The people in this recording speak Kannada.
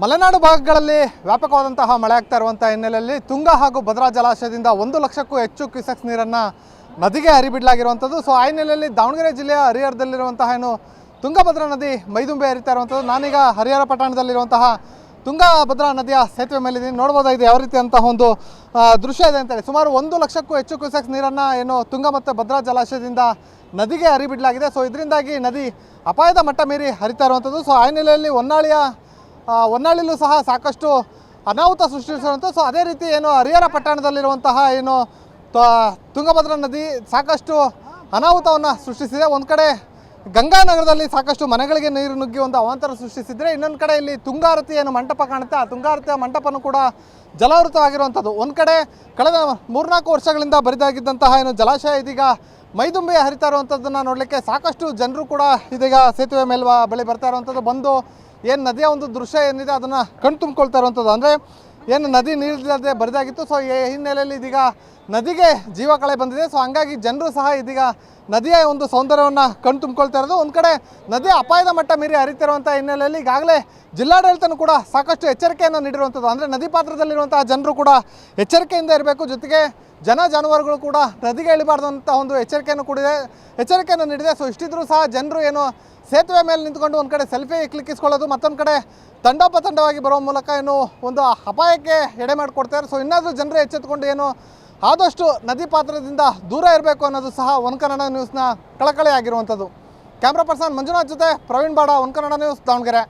ಮಲೆನಾಡು ಭಾಗಗಳಲ್ಲಿ ವ್ಯಾಪಕವಾದಂತಹ ಮಳೆ ಆಗ್ತಾ ಇರುವಂಥ ಹಿನ್ನೆಲೆಯಲ್ಲಿ ತುಂಗ ಹಾಗೂ ಭದ್ರಾ ಜಲಾಶಯದಿಂದ 1 ಲಕ್ಷಕ್ಕೂ ಹೆಚ್ಚು ಕ್ಯೂಸೆಕ್ಸ್ ನೀರನ್ನು ನದಿಗೆ ಹರಿಬಿಡಲಾಗಿರುವಂಥದ್ದು. ಸೊ ಆ ಹಿನ್ನೆಲೆಯಲ್ಲಿ ದಾವಣಗೆರೆ ಜಿಲ್ಲೆಯ ಹರಿಹರದಲ್ಲಿರುವಂತಹ ತುಂಗಭದ್ರಾ ನದಿ ಮೈದುಂಬಿ ಹರಿತಾ ಇರುವಂಥದ್ದು. ನಾನೀಗ ಹರಿಹರ ಪಟ್ಟಣದಲ್ಲಿರುವಂತಹ ತುಂಗಭದ್ರಾ ನದಿಯ ಸೇತುವೆ ಮೇಲಿದ್ದೀನಿ. ನೋಡ್ಬೋದಾಗಿದೆ ಯಾವ ರೀತಿ ಅಂತಹ ಒಂದು ದೃಶ್ಯ ಇದೆ ಅಂತೇಳಿ. ಸುಮಾರು 1 ಲಕ್ಷಕ್ಕೂ ಹೆಚ್ಚು ಕ್ಯೂಸೆಕ್ಸ್ ನೀರನ್ನು ತುಂಗ ಮತ್ತು ಭದ್ರಾ ಜಲಾಶಯದಿಂದ ನದಿಗೆ ಹರಿಬಿಡಲಾಗಿದೆ. ಸೊ ಇದರಿಂದಾಗಿ ನದಿ ಅಪಾಯದ ಮಟ್ಟ ಮೀರಿ ಹರಿತಾ ಇರುವಂಥದ್ದು. ಸೊ ಆ ಹಿನ್ನೆಲೆಯಲ್ಲಿ ಹೊನ್ನಾಳಿಲೂ ಸಹ ಸಾಕಷ್ಟು ಅನಾಹುತ ಸೃಷ್ಟಿಸಿರುವಂಥ. ಸೊ ಅದೇ ರೀತಿ ಹರಿಹರ ಪಟ್ಟಣದಲ್ಲಿರುವಂತಹ ತುಂಗಭದ್ರಾ ನದಿ ಸಾಕಷ್ಟು ಅನಾಹುತವನ್ನು ಸೃಷ್ಟಿಸಿದೆ. ಒಂದು ಕಡೆ ಗಂಗಾನಗರದಲ್ಲಿ ಸಾಕಷ್ಟು ಮನೆಗಳಿಗೆ ನೀರು ನುಗ್ಗಿ ಒಂದು ಅವಾಂತರ ಸೃಷ್ಟಿಸಿದರೆ, ಇನ್ನೊಂದು ಕಡೆ ಇಲ್ಲಿ ತುಂಗಾರತಿ ಮಂಟಪ ಕಾಣುತ್ತೆ, ಆ ತುಂಗಾರತಿಯ ಮಂಟಪನೂ ಕೂಡ ಜಲಾವೃತವಾಗಿರುವಂಥದ್ದು. ಒಂದು ಕಡೆ ಕಳೆದ 3-4 ವರ್ಷಗಳಿಂದ ಬರಿದಾಗಿದ್ದಂತಹ ಜಲಾಶಯ ಇದೀಗ ಮೈದುಂಬಿ ಹರಿತಾ ಇರುವಂಥದ್ದನ್ನು ನೋಡಲಿಕ್ಕೆ ಸಾಕಷ್ಟು ಜನರು ಕೂಡ ಇದೀಗ ಸೇತುವೆ ಬಳಿ ಬರ್ತಾ ಇರುವಂಥದ್ದು. ಬಂದು ನದಿಯ ಒಂದು ದೃಶ್ಯ ಏನಿದೆ ಅದನ್ನು ಕಣ್ತುಂಬಿಕೊಳ್ತಾ ಇರುವಂಥದ್ದು. ಅಂದರೆ ನದಿ ನೀರಿಲ್ಲದೆ ಬರಿದಾಗಿತ್ತು. ಸೊ ಈ ಹಿನ್ನೆಲೆಯಲ್ಲಿ ಇದೀಗ ನದಿಗೆ ಜೀವಕಳೆ ಬಂದಿದೆ. ಸೊ ಹಂಗಾಗಿ ಜನರು ಸಹ ಇದೀಗ ನದಿಯ ಒಂದು ಸೌಂದರ್ಯವನ್ನು ಕಣ್ತುಂಬಿಕೊಳ್ತಾ ಇರೋದು. ಒಂದು ಕಡೆ ನದಿಯ ಅಪಾಯದ ಮಟ್ಟ ಮೀರಿ ಹರಿತಿರುವಂಥ ಹಿನ್ನೆಲೆಯಲ್ಲಿ ಈಗಾಗಲೇ ಜಿಲ್ಲಾಡಳಿತನೂ ಕೂಡ ಸಾಕಷ್ಟು ಎಚ್ಚರಿಕೆಯನ್ನು ನೀಡಿರುವಂಥದ್ದು. ಅಂದರೆ ನದಿ ಪಾತ್ರದಲ್ಲಿರುವಂತಹ ಜನರು ಕೂಡ ಎಚ್ಚರಿಕೆಯಿಂದ ಇರಬೇಕು. ಜೊತೆಗೆ ಜಾನುವಾರುಗಳು ಕೂಡ ನದಿಗೆ ಇಳಿಬಾರ್ದಂಥ ಒಂದು ಎಚ್ಚರಿಕೆಯನ್ನು ನೀಡಿದೆ. ಸೊ ಇಷ್ಟಿದ್ರೂ ಸಹ ಜನರು ಸೇತುವೆ ಮೇಲೆ ನಿಂತ್ಕೊಂಡು ಒಂದು ಕಡೆ ಸೆಲ್ಫಿ ಕ್ಲಿಕ್ಕಿಸ್ಕೊಳ್ಳೋದು, ಮತ್ತೊಂದು ಕಡೆ ತಂಡೋಪತಂಡವಾಗಿ ಬರೋ ಮೂಲಕ ಒಂದು ಅಪಾಯಕ್ಕೆ ಎಡೆ ಮಾಡಿಕೊಡ್ತಾರೆ. ಸೊ ಇನ್ನಾದರೂ ಜನರು ಎಚ್ಚೆತ್ತುಕೊಂಡು ಆದಷ್ಟು ನದಿ ಪಾತ್ರದಿಂದ ದೂರ ಇರಬೇಕು ಅನ್ನೋದು ಸಹ ಒನ್ ಕನ್ನಡ ನ್ಯೂಸ್ನ ಕಳಕಳಿ ಆಗಿರುವಂಥದ್ದು. ಕ್ಯಾಮ್ರಾ ಪರ್ಸನ್ ಮಂಜುನಾಥ್ ಜೊತೆ ಪ್ರವೀಣ್ ಬಾಡ, ಒನ್ ಕನ್ನಡ ನ್ಯೂಸ್, ದಾವಣಗೆರೆ.